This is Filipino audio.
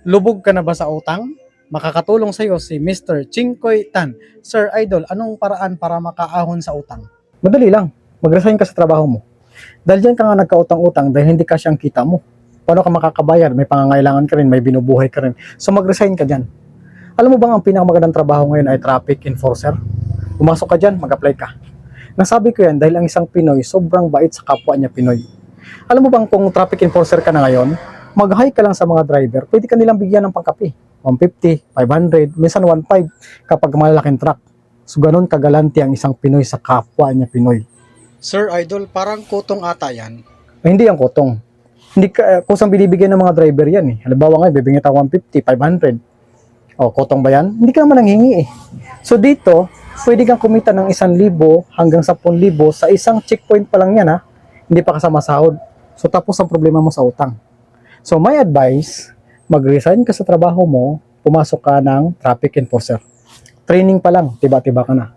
Lubog ka na ba sa utang? Makakatulong sa iyo si Mr. Chinkoy Tan. Sir Idol, anong paraan para makaahon sa utang? Madali lang. Mag-resign ka sa trabaho mo. Dahil dyan ka nga nagkautang-utang dahil hindi ka siyang kita mo. Paano ka makakabayar? May pangangailangan ka rin, may binubuhay ka rin. So mag-resign ka dyan. Alam mo bang ang pinakamagandang trabaho ngayon ay traffic enforcer? Pumasok ka dyan, mag-apply ka. Nasabi ko yan dahil ang isang Pinoy sobrang bait sa kapwa niya Pinoy. Alam mo bang kung traffic enforcer ka na ngayon, mag-hi ka lang sa mga driver, pwede ka nilang bigyan ng pangkape. 150, 500, minsan 1.5 kapag malalaking truck. So ganun kagalanti ang isang Pinoy sa kapwa niya Pinoy. Sir Idol, parang kutong ata yan. Ay, hindi yan kutong. Hindi ka, kusang binibigyan ng mga driver yan eh. Halimbawa ngayon, bibigyan tayo 150, 500. O, kutong ba yan? Hindi ka naman nanghingi eh. So dito, pwede kang kumita ng 1,000 hanggang 10,000 sa isang checkpoint pa lang yan ha. Hindi pa kasama sahod. So tapos ang problema mo sa utang. So my advice, mag-resign ka sa trabaho mo, pumasok ka ng traffic enforcer. Training pa lang, tiba-tiba ka na.